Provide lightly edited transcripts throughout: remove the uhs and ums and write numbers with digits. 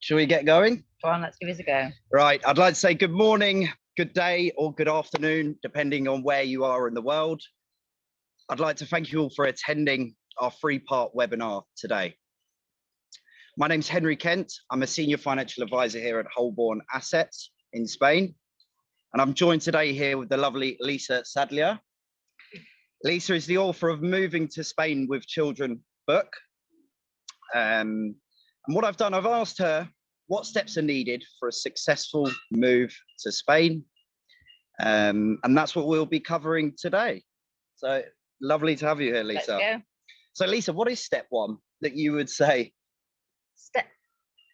Shall we get going? Go on, let's give it a go. Right, I'd like to say good morning, good day, or good afternoon, depending on where you are in the world. I'd like to thank you all for attending our three-part webinar today. My name's Henry Kent. I'm a senior financial advisor here at Holborn Assets in Spain. And I'm joined today here with the lovely Lisa Sadleir. Lisa is the author of Moving to Spain with Children book. And what I've done, I've asked her what steps are needed for a successful move to Spain. And that's what we'll be covering today. So lovely to have you here, Lisa. Let's go. So Lisa, what is step one that you would say?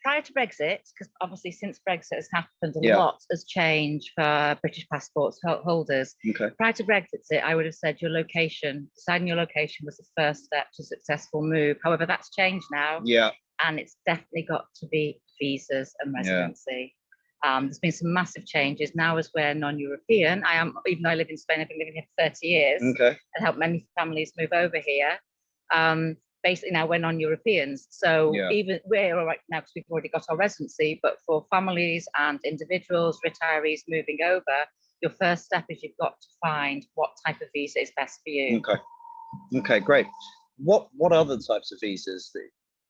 Prior to Brexit, because obviously since Brexit has happened, a lot has changed for British passports holders. Okay. Prior to Brexit, I would have said your location, deciding your location was the first step to a successful move. However, that's changed now. Yeah. And it's definitely got to be visas and residency. There's been some massive changes. Now as we're non-European, even though I live in Spain, I've been living here for 30 years and helped many families move over here. Basically now we're non-Europeans. So even we're all right now because we've already got our residency, but for families and individuals, retirees moving over, your first step is you've got to find what type of visa is best for you. Okay, great. What other types of visas?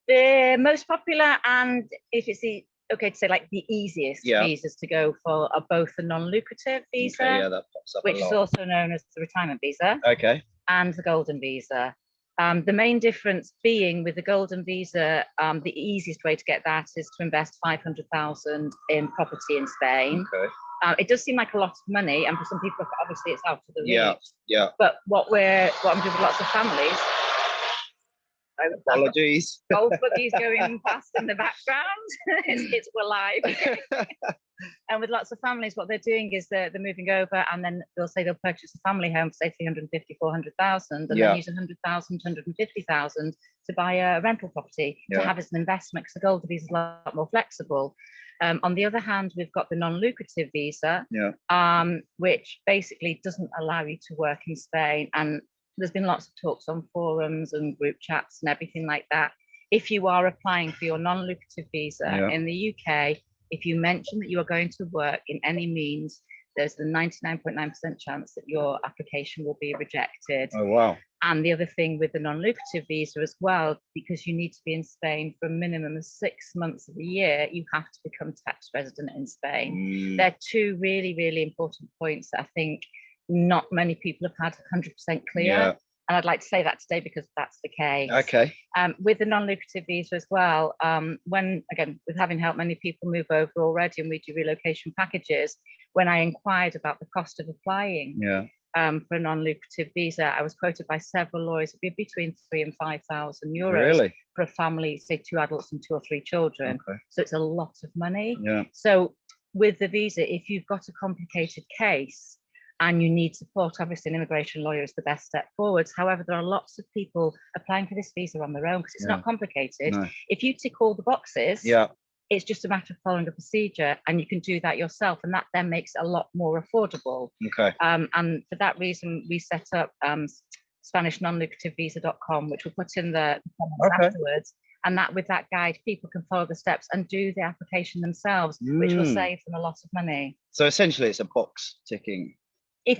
The most popular, and if it's okay to say like the easiest visas to go for, are both the non-lucrative visa, that pops up which is also known as the retirement visa, and the golden visa. The main difference being with the golden visa, the easiest way to get that is to invest 500,000 in property in Spain. It does seem like a lot of money, and for some people, obviously, it's out of the reach. But what I'm doing with lots of families. Apologies. Golf buggies going past in the background. We're live. And with lots of families, what they're doing is they're moving over, and then they'll say they'll purchase a family home for say 350, 400,000, and then use 100,000, 150,000 to buy a rental property to have as an investment, because the golden visa is a lot more flexible. On the other hand, we've got the non-lucrative visa, which basically doesn't allow you to work in Spain. And there's been lots of talks on forums and group chats and everything like that. If you are applying for your non-lucrative visa in the UK, if you mention that you are going to work in any means, there's a 99.9% chance that your application will be rejected. Oh, wow. And the other thing with the non-lucrative visa as well, because you need to be in Spain for a minimum of 6 months of the year, you have to become tax resident in Spain. They're two really, really important points that I think not many people have had 100% clear. And I'd like to say that today because that's the case. With the non-lucrative visa as well, when, again, with having helped many people move over already and we do relocation packages, when I inquired about the cost of applying for a non-lucrative visa, I was quoted by several lawyers, it'd be between 3,000 and 5,000 euros for a family, say 2 adults and 2 or 3 children. So it's a lot of money. So with the visa, if you've got a complicated case, and you need support, obviously an immigration lawyer is the best step forwards. However, there are lots of people applying for this visa on their own because it's not complicated. If you tick all the boxes, it's just a matter of following a procedure, and you can do that yourself, and that then makes it a lot more affordable. And for that reason, we set up SpanishNonLucrativeVisa.com, which we'll put in the comments afterwards. And that with that guide, people can follow the steps and do the application themselves, which will save them a lot of money. So essentially, it's a box ticking. If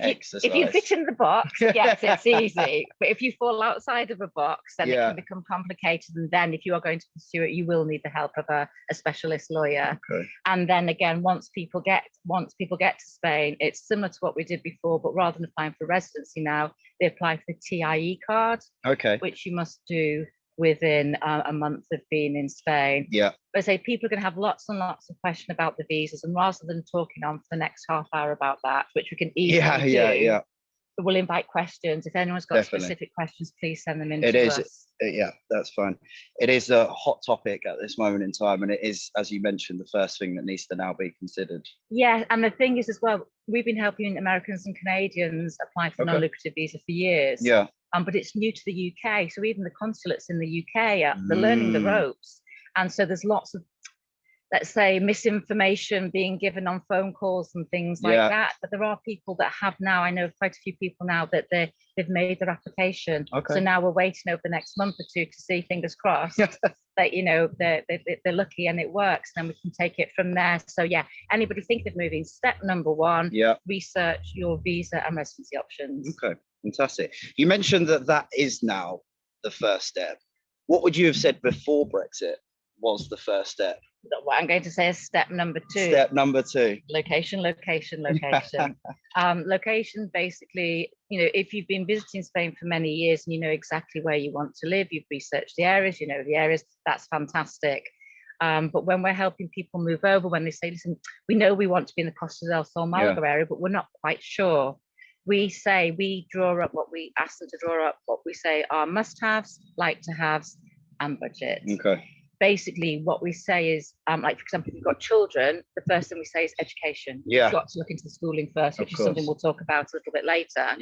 you fit in the box, yes, it's easy. But if you fall outside of a box, then it can become complicated. And then if you are going to pursue it, you will need the help of a specialist lawyer. And then again, once people get to Spain, it's similar to what we did before, but rather than applying for residency now, they apply for the TIE card, which you must do within a month of being in Spain. But I say people are going to have lots and lots of questions about the visas, and rather than talking on for the next half hour about that, which we can easily do, we'll invite questions. If anyone's got specific questions, please send them in to us. That's fine. It is a hot topic at this moment in time, and it is, as you mentioned, the first thing that needs to now be considered. And the thing is as well, we've been helping Americans and Canadians apply for non-lucrative visa for years. But it's new to the UK, so even the consulates in the UK they're learning the ropes, and so there's lots of let's say, misinformation being given on phone calls and things like that. But there are people that have now, I know quite a few people now that they've made their application. Okay. So now we're waiting over the next month or two to see, fingers crossed, that, you know, they're lucky and it works. Then we can take it from there. So yeah, anybody thinking of moving, step number one, research your visa and residency options. Okay, fantastic. You mentioned that is now the first step. What would you have said before Brexit was the first step? What I'm going to say is step number two. Step number two. Location. Location, basically, you know, if you've been visiting Spain for many years and you know exactly where you want to live, you've researched the areas, you know the areas, that's fantastic. But when we're helping people move over, when they say, listen, we know we want to be in the Costa del Sol Malaga area, but we're not quite sure. We draw up what we ask them to draw up, what we say are must-haves, like-to-haves, and budget. Okay. Basically, what we say is, like, for example, if you've got children, the first thing we say is education. You've got to look into the schooling first, which is something we'll talk about a little bit later.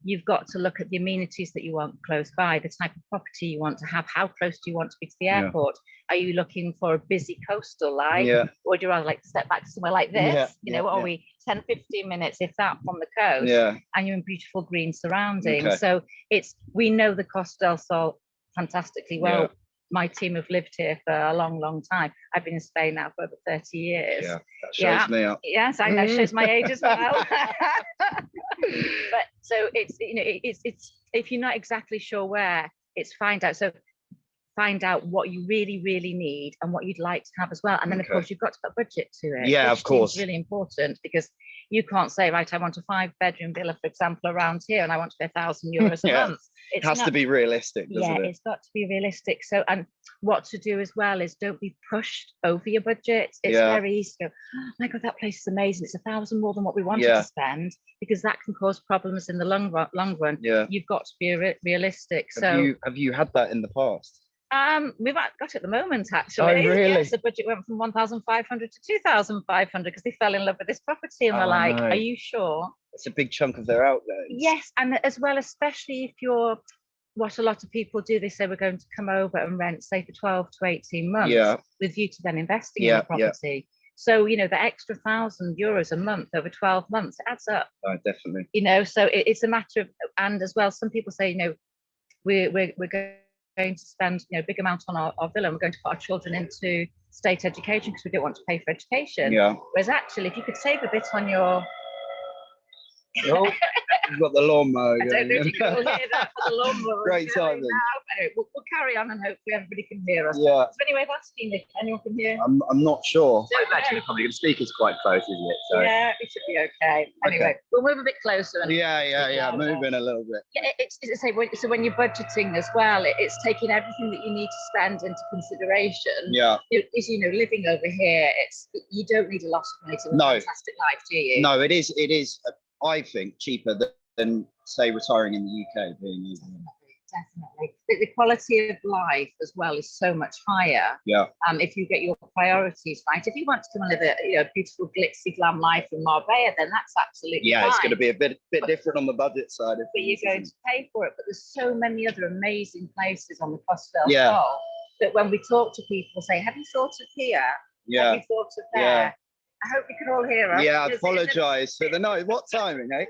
You've got to look at the amenities that you want close by, the type of property you want to have, how close do you want to be to the airport? Are you looking for a busy coastal life? Or do you rather like to step back to somewhere like this? You know, are we 10, 15 minutes, if that, from the coast? And you're in beautiful green surroundings. So we know the Costa del Sol fantastically well. My team have lived here for a long, long time. I've been in Spain now for over 30 years. Yeah, that shows me up. Yes, I know, shows my age as well. But so it's, you know, it's if you're not exactly sure where, it's find out. So find out what you really, really need and what you'd like to have as well. And then, of course, you've got to put budget to it. Yeah, of course. It's really important, because you can't say, right, I want a 5-bedroom villa, for example, around here, and I want to pay €1,000 a month. It has to be realistic, doesn't it? It's got to be realistic. So, and what to do as well is don't be pushed over your budget. It's very easy to go, oh my God, that place is amazing. It's $1,000 more than what we wanted to spend, because that can cause problems in the long run. You've got to be realistic. Have you had that in the past? We've got it at the moment, actually. Oh, really? Yes, the budget went from 1,500 to 2,500 because they fell in love with this property and were like, are you sure? It's a big chunk of their outlays. Yes, and as well, especially if you're, what a lot of people do, they say we're going to come over and rent, say, for 12 to 18 months with you to then investing in the property. So, you know, the extra €1,000 a month over 12 months adds up. Oh, definitely. You know, so it's a matter of, and as well, some people say, you know, we're going to spend, you know, a big amount on our villa, and we're going to put our children into state education because we don't want to pay for education. Whereas actually, if you could save a bit on your you've got the lawnmower. I don't know if you can all hear that, but the lawnmower. Great timing. Anyway, we'll carry on and hopefully everybody can hear us. Is there any way of asking if anyone can hear? I'm not sure. It's actually probably the speaker's quite close, isn't it? So. Yeah, it should be okay. Anyway, we'll move a bit closer. And moving a little bit. Yeah, so when you're budgeting as well, it's taking everything that you need to spend into consideration. Is, you know, living over here, you don't need a lot of money to live a fantastic life, do you? No, it is. I think cheaper than say retiring in the UK. Definitely. The quality of life as well is so much higher. If you get your priorities right. If you want to come and live a beautiful glitzy glam life in Marbella, then that's absolutely fine. It's going to be a bit different on the budget side. But you're going to pay for it. But there's so many other amazing places on the Costa del Sol that when we talk to people, say, have you thought of here? Have you thought of there? I hope you can all hear us. I apologise for the noise. What timing, eh?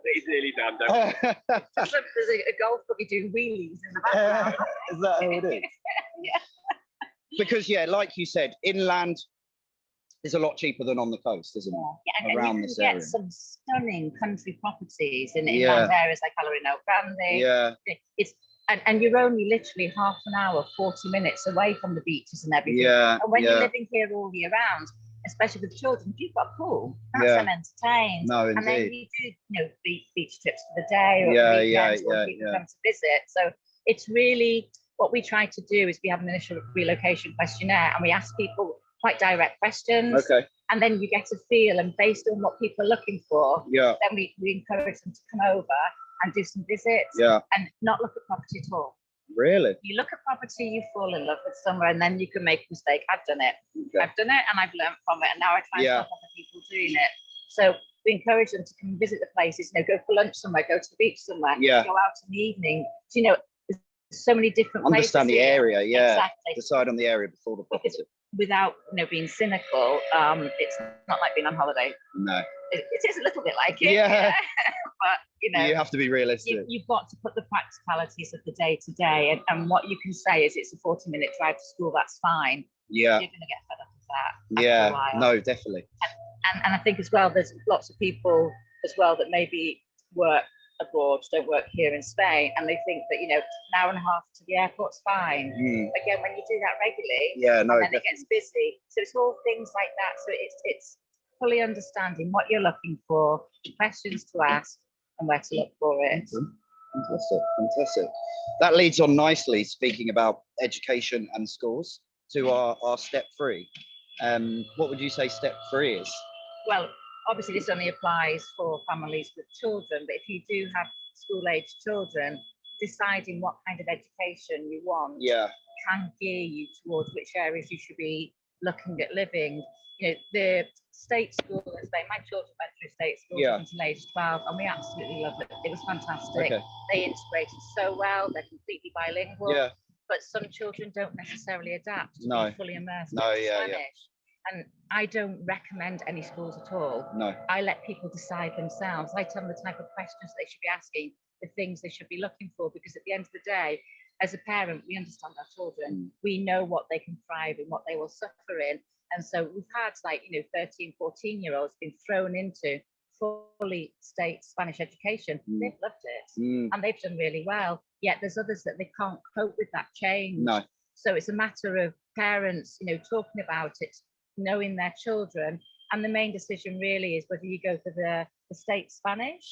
It's nearly done, don't There's a golf buggy doing wheelies in the background. Is that how it is? Because, like you said, inland is a lot cheaper than on the coast, isn't it? Around this area. You can get some stunning country properties in inland areas like Grande. And you're only literally half an hour, 40 minutes away from the beaches and everything. And when you're living here all year round, especially with children, if you've got a pool, that's them entertained. No, indeed. And then you do, you know, beach trips for the day or weekends or people come to visit. So it's really, what we try to do is we have an initial relocation questionnaire and we ask people quite direct questions. And then you get a feel, and based on what people are looking for, then we encourage them to come over and do some visits and not look at property at all. Really? You look at property, you fall in love with somewhere, and then you can make a mistake. I've done it. I've done it, and I've learned from it, and now I try and stop other people doing it. So we encourage them to come visit the places. You know, go for lunch somewhere, go to the beach somewhere, go out in the evening. So, you know, there's so many different places. Understand the area, exactly. Decide on the area before the property. without being cynical, it's not like being on holiday. No. It is a little bit like it. Yeah. But You have to be realistic. you've got to put the practicalities of the day to day, and what you can say is it's a 40-minute drive to school, that's fine. Yeah. You're going to get fed up of that. Yeah. A while. No, definitely. And I think as well, there's lots of people as well that maybe work abroad, don't work here in Spain, and they think that an hour and a half to the airport's fine. Again, when you do that regularly, no, and then it gets busy. So it's all things like that. So it's fully understanding what you're looking for, the questions to ask, and where to look for it. Fantastic. That leads on nicely, speaking about education and schools, to our step 3. What would you say step 3 is? Well, obviously this only applies for families with children, but if you do have school-aged children, deciding what kind of education you want can gear you towards which areas you should be looking at living. The state school, my children went through state school until age 12, and we absolutely loved it. It was fantastic. They integrated so well. They're completely bilingual. But some children don't necessarily adapt to be fully immersed in Spanish. And I don't recommend any schools at all. No. I let people decide themselves. I tell them the type of questions they should be asking, the things they should be looking for, because at the end of the day, as a parent, we understand our children. We know what they can thrive in, what they will suffer in. And so we've had 13, 14-year-olds been thrown into fully state Spanish education. They've loved it and they've done really well. Yet there's others that they can't cope with that change. No. So it's a matter of parents, talking about it, knowing their children. And the main decision really is whether you go for the state Spanish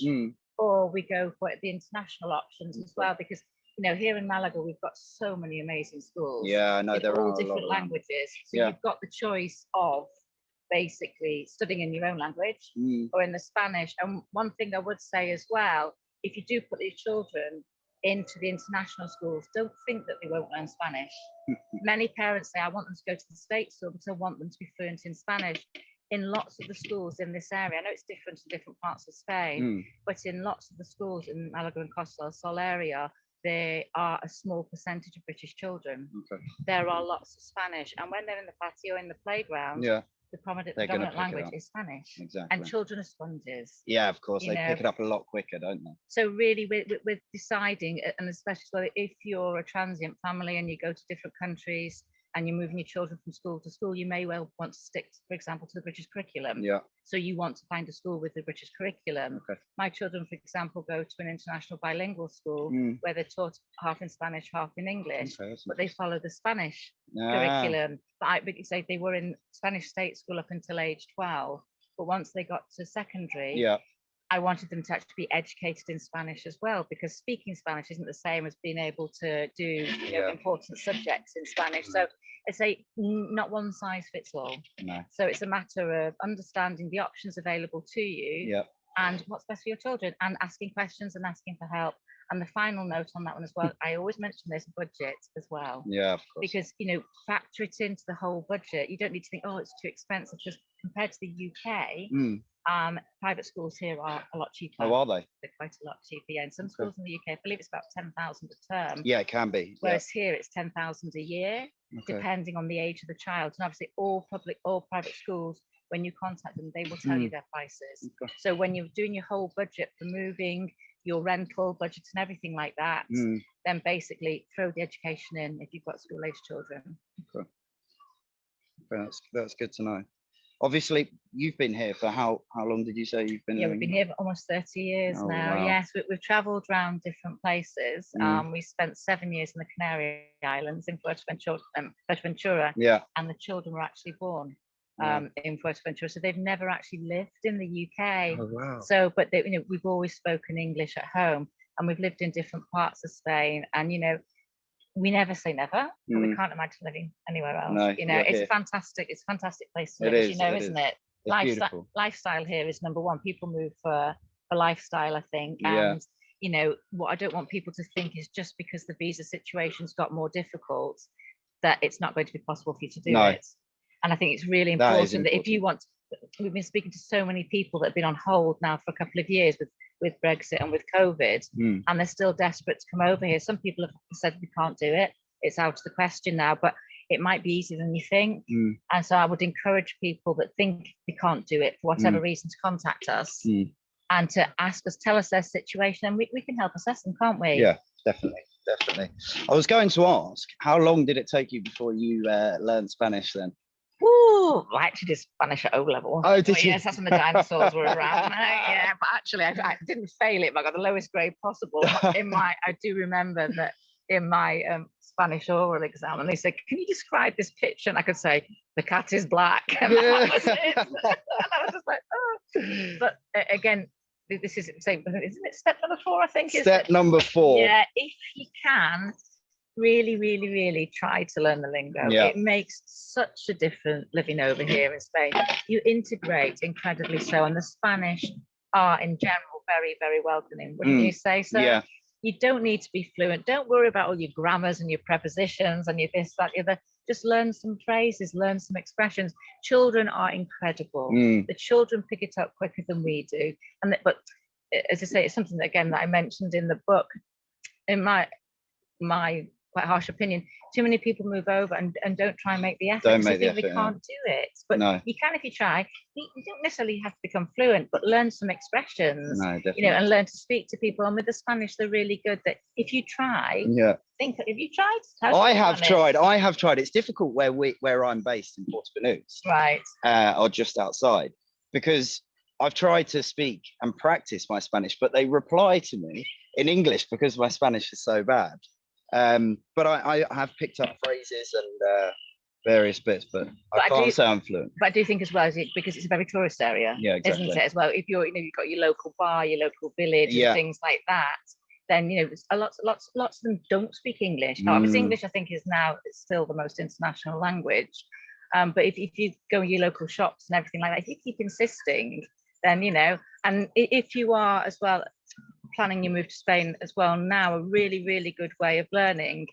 or we go for the international options as well, because here in Malaga, we've got so many amazing schools. Yeah, I know there are all different languages. So you've got the choice of basically studying in your own language or in the Spanish. And one thing I would say as well, if you do put your children into the international schools, don't think that they won't learn Spanish. Many parents say, I want them to go to the States school because I want them to be fluent in Spanish. In lots of the schools in this area, I know it's different in different parts of Spain, but in lots of the schools in Malaga and Costa del Sol area, there are a small percentage of British children. There are lots of Spanish, and when they're in the patio, in the playground, the predominant language is Spanish. Exactly. And children are sponges. Yeah, of course. They pick it up a lot quicker, don't they? So really, we're deciding, and especially if you're a transient family and you go to different countries and you're moving your children from school to school, you may well want to stick, for example, to the British curriculum. So you want to find a school with the British curriculum. My children, for example, go to an international bilingual school where they're taught half in Spanish, half in English, but they follow the Spanish curriculum. But because they were in Spanish state school up until age 12, but once they got to secondary, I wanted them to actually be educated in Spanish as well, because speaking Spanish isn't the same as being able to do important subjects in Spanish. So I say not one size fits all. No. So it's a matter of understanding the options available to you and what's best for your children, and asking questions and asking for help. And the final note on that one as well, I always mention this budget as well. Yeah, of course. Because, factor it into the whole budget. You don't need to think, oh, it's too expensive. Just compared to the UK, private schools here are a lot cheaper. Oh, are they? They're quite a lot cheaper, yeah. In some schools in the UK, I believe it's about 10,000 a term. Yeah, it can be. Whereas here it's 10,000 a year, depending on the age of the child. And obviously all private schools, when you contact them, they will tell you their prices. So when you're doing your whole budget for moving, your rental budgets and everything like that, then basically throw the education in if you've got school-aged children. That's good to know. Obviously, you've been here for how long did you say you've been? Yeah, we've been here for almost 30 years now. Wow. Yes, we've travelled around different places. We spent 7 years in the Canary Islands in Fuerteventura, and the children were actually born in Fuerteventura, so they've never actually lived in the UK. Oh, wow. So, but we've always spoken English at home, and we've lived in different parts of Spain, and we never say never, but we can't imagine living anywhere else. No, it's a fantastic place to live, isn't it? Lifestyle here is number one. People move for lifestyle, I think. And what I don't want people to think is just because the visa situation's got more difficult, that it's not going to be possible for you to do it. And I think it's really important that if you want, we've been speaking to so many people that have been on hold now for a couple of years with Brexit and with COVID, and they're still desperate to come over here. Some people have said we can't do it. It's out of the question now. But it might be easier than you think. And so I would encourage people that think they can't do it for whatever reason to contact us and to ask us, tell us their situation, and we can help assess them, can't we? Yeah, definitely. I was going to ask, how long did it take you before you learned Spanish then? Ooh, I actually did Spanish at O level. Oh, did you? Yes, that's when the dinosaurs were around. Yeah, but actually I didn't fail it, but I got the lowest grade possible. I do remember that in my Spanish oral exam, and they said, can you describe this picture? And I could say, the cat is black. And that was it. And I was just like, oh. But again, this is, isn't it step number 4, I think? Step number 4. Yeah, if you can, really try to learn the lingo. It makes such a difference living over here in Spain. You integrate incredibly so, and the Spanish are in general very welcoming, wouldn't you say so? Yeah. You don't need to be fluent. Don't worry about all your grammars and your prepositions and your this, that, the other. Just learn some phrases, learn some expressions. Children are incredible. The children pick it up quicker than we do. But as I say, it's something that, again, that I mentioned in the book. In my quite harsh opinion, too many people move over and don't try and make the effort. They can't do it. But you can if you try. You don't necessarily have to become fluent, but learn some expressions. No, definitely. And learn to speak to people. And with the Spanish, they're really good. That if you try, think. Have you tried? I have tried. It's difficult where I'm based in Portuguese, right? Or just outside, because I've tried to speak and practice my Spanish, but they reply to me in English because my Spanish is so bad. But I have picked up phrases and various bits, but I can't say I'm fluent. But I do think as well, because it's a very tourist area, exactly. Isn't it, as well? If you've got your local bar, your local village, and things like that, then lots of them don't speak English. However, English, I think, is still the most international language. But if you go to your local shops and everything like that, if you keep insisting, then and if you are as well planning your move to Spain as well now, a really good way of learning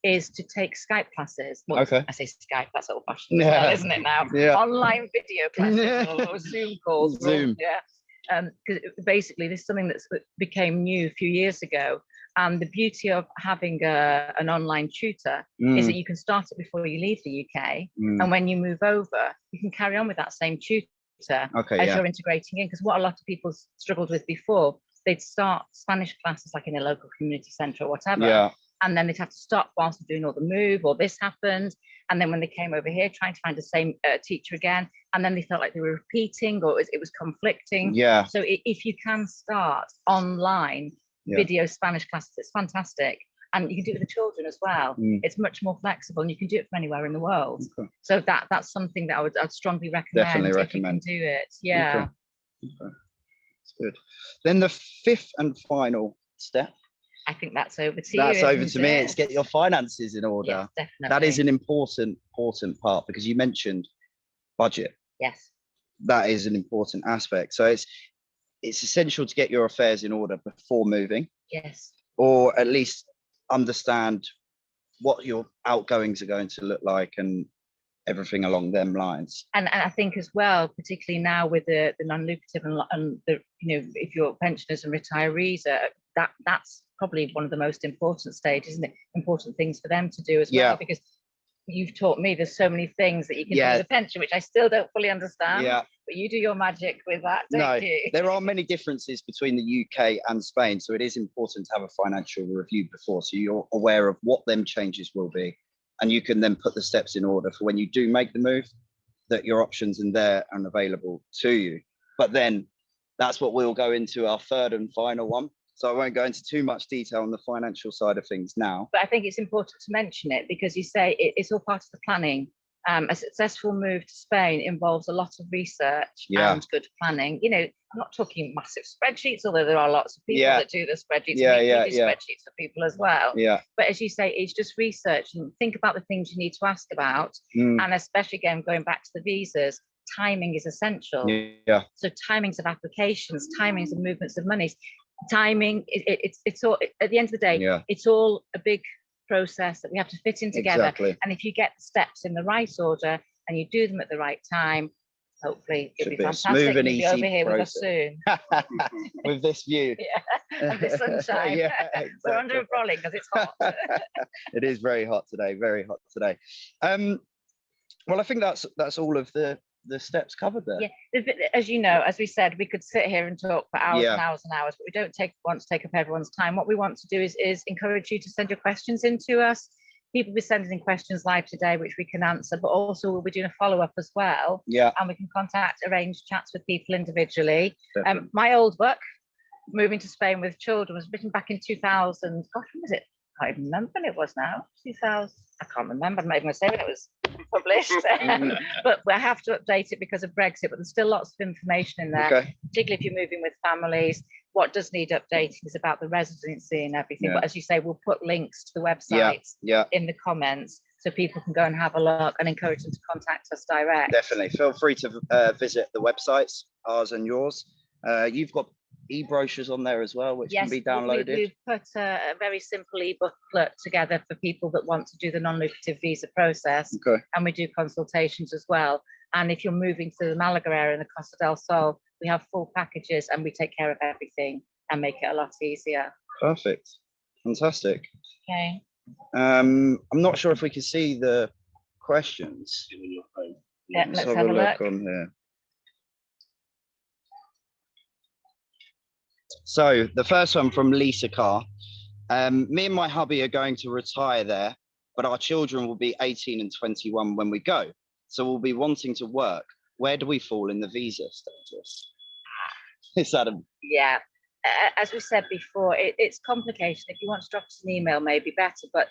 is to take Skype classes. Well, I say Skype, that's old fashioned, isn't it now? Online video classes or Zoom calls. Because basically this is something that became new a few years ago. And the beauty of having an online tutor is that you can start it before you leave the UK. And when you move over, you can carry on with that same tutor as you're integrating in. Because what a lot of people struggled with before, they'd start Spanish classes like in a local community centre or whatever, and then they'd have to stop whilst they're doing all the move, or this happened, and then when they came over here trying to find the same teacher again, and then they felt like they were repeating, or it was conflicting. So if you can start online video Spanish classes, it's fantastic. And you can do it with the children as well. It's much more flexible, and you can do it from anywhere in the world. So that's something that I'd strongly recommend. Definitely recommend. If you can do it. Okay. That's good. Then the 5th and final step. I think that's over to you. That's over to me. It's get your finances in order. Yes, definitely. That is an important part, because you mentioned budget. Yes. That is an important aspect. So it's essential to get your affairs in order before moving. Yes. Or at least understand what your outgoings are going to look like and everything along them lines. And I think as well, particularly now with the non-lucrative and the if you're pensioners and retirees, that's probably one of the most important stages, isn't it? Important things for them to do as well, because you've taught me there's so many things that you can do with a pension, which I still don't fully understand. But you do your magic with that, don't you? There are many differences between the UK and Spain, so it is important to have a financial review before, so you're aware of what them changes will be, and you can then put the steps in order for when you do make the move, that your options in there are available to you. But then that's what we'll go into our 3rd and final one. So I won't go into too much detail on the financial side of things now. But I think it's important to mention it, because you say it's all part of the planning. A successful move to Spain involves a lot of research and good planning. I'm not talking massive spreadsheets, although there are lots of people that do the spreadsheets. We do spreadsheets for people as well. But as you say, it's just research, and think about the things you need to ask about. And especially, again, going back to the visas, timing is essential. So timings of applications, timings of movements of monies. Timing, it's all, at the end of the day, it's all a big process that we have to fit in together. And if you get the steps in the right order and you do them at the right time, hopefully it'll Should be be a fantastic. smooth and You'll be easy over here with us process. soon. With this view. Yeah, and the sunshine. Yeah, We're under a exactly. brolly because it's hot. It is very hot today, very hot today. Well, I think that's all of the steps covered there. Yeah, as you know, as we said, we could sit here and talk for hours Yeah. and hours and hours, but we don't want to take up everyone's time. What we want to do is encourage you to send your questions in to us. People will be sending in questions live today, which we can answer, but also we'll be doing a follow-up as well. Yeah. And we can arrange chats with people individually. Definitely. My old book, Moving to Spain with Children, was written back in 2000. Gosh, when was it? I can't even remember when it was now. 2000. I can't remember. I'm not even going to say when it was published. But we have to update it because of Brexit. But there's still lots of information in there, particularly if you're moving with families. What does need updating is about the residency and everything. Yeah. But as you say, we'll put links to the websites in the comments so people can go and have a look, and encourage them to contact us direct. Definitely. Feel free to visit the websites, ours and yours. You've got e-brochures on there as well, which can be downloaded. We've put a very simple e-booklet together for people that want to do the non-lucrative visa process. And we do consultations as well. And if you're moving to the Malaga area and the Costa del Sol, we have full packages and we take care of everything and make it a lot easier. Perfect. Fantastic. Okay. I'm not sure if we can see the questions. Yeah, let's have a look on here. So the first one from Lisa Carr. Me and my hubby are going to retire there, but our children will be 18 and 21 when we go. So we'll be wanting to work. Where do we fall in the visa status? Is that a... Yeah, as we said before, it's complicated. If you want to drop us an email, maybe better. But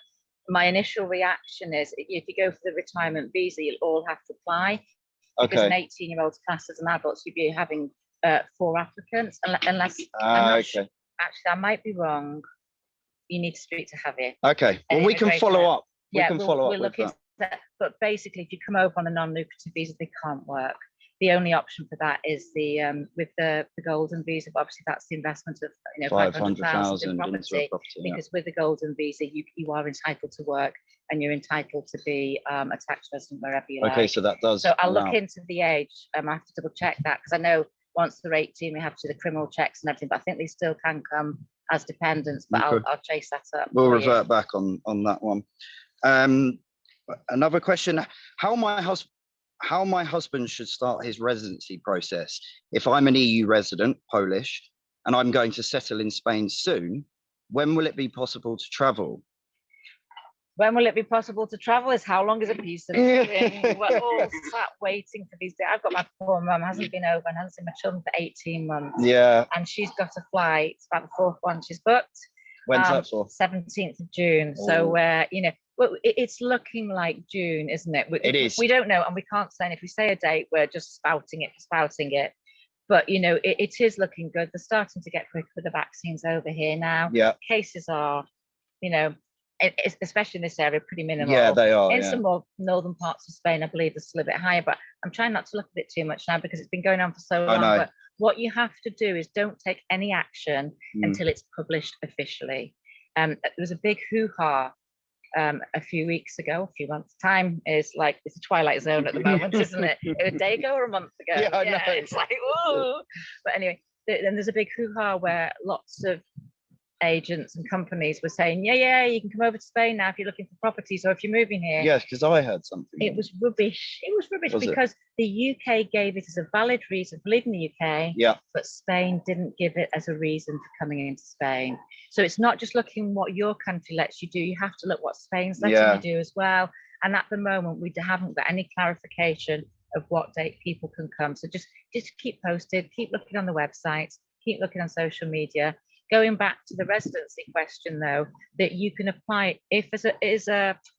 my initial reaction is, if you go for the retirement visa, you'll all have to apply. Because an 18-year-old's classed as an adult, so you'd be having 4 applicants, unless actually I might be wrong. You need to speak to Javier. Okay, well, we can follow up. We'll look into that. But basically, if you come over on the non-lucrative visa, they can't work. The only option for that is the with the golden visa. But obviously, that's the investment of 500,000 in property. Because with the golden visa, you are entitled to work and you're entitled to be a tax resident wherever you like. Okay, so that does. So I'll look into the age. I have to double check that, because I know once they're 18, we have to do the criminal checks and everything. But I think they still can come as dependents. But I'll chase that up. We'll revert back on that one. Another question: how my husband should start his residency process if I'm an EU resident, Polish, and I'm going to settle in Spain soon. When will it be possible to travel? When will it be possible to travel is how long is a piece of string? We're all sat waiting for these days. I've got my poor mum, hasn't been over and hasn't seen my children for 18 months. Yeah. And she's got a flight. It's about the 4th one she's booked. When's that for? 17th of June. Oh. So it's looking like June, isn't it? It is. We don't know, and we can't say. And if we say a date, we're just spouting it. But it is looking good. They're starting to get quick with the vaccines over here now. Yeah. Cases are, especially in this area, pretty minimal. Yeah, they are. In some more northern parts of Spain, I believe they're still a bit higher, but I'm trying not to look at it too much now because it's been going on for so long. But what you have to do is don't take any action until it's published officially. There was a big hoo-ha a few weeks ago. A few months' time is like, it's a twilight zone at the moment, isn't it? A day ago or a month ago? Yeah, I know. It's like, whoa. But anyway, then there's a big hoo-ha where lots of agents and companies were saying, yeah, you can come over to Spain now if you're looking for properties or if you're moving here. Yes, because I heard something. It was rubbish. Because the UK gave it as a valid reason for leaving the UK, but Spain didn't give it as a reason for coming into Spain. So it's not just looking what your country lets you do. You have to look what Spain's letting you do as well. And at the moment, we haven't got any clarification of what date people can come. So just keep posted, keep looking on the website, keep looking on social media. Going back to the residency question, though, that you can apply if for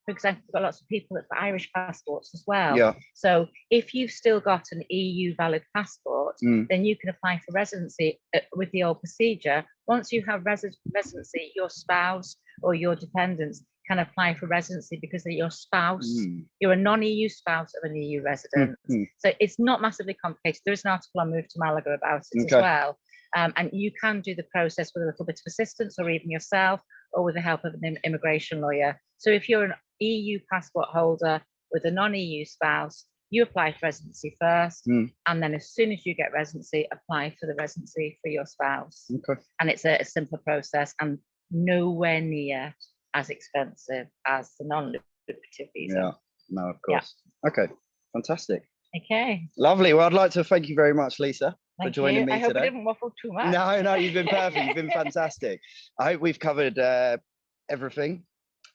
example, we've got lots of people that have Irish passports as well. Yeah. So if you've still got an EU valid passport, then you can apply for residency with the old procedure. Once you have residency, your spouse or your dependents can apply for residency because they're your spouse. You're a non-EU spouse of an EU resident. So it's not massively complicated. There is an article on Move to Malaga about it as well. And you can do the process with a little bit of assistance or even yourself or with the help of an immigration lawyer. So if you're an EU passport holder with a non-EU spouse, You apply for residency first, Mm. and then as soon as you get residency, apply for the residency for your spouse. Okay. And it's a simpler process and nowhere near as expensive as the non-lucrative visa. Yeah. No, of course. Okay. Fantastic. Okay. Lovely. Well, I'd like to thank you very much, Lisa, for Thank joining you. me I hope today. I didn't waffle too much. No, you've been perfect. You've been fantastic. I hope we've covered everything.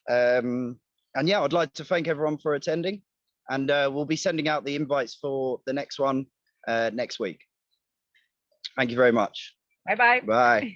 And yeah, I'd like to thank everyone for attending, and we'll be sending out the invites for the next one next week. Thank you very much. Bye-bye. Bye.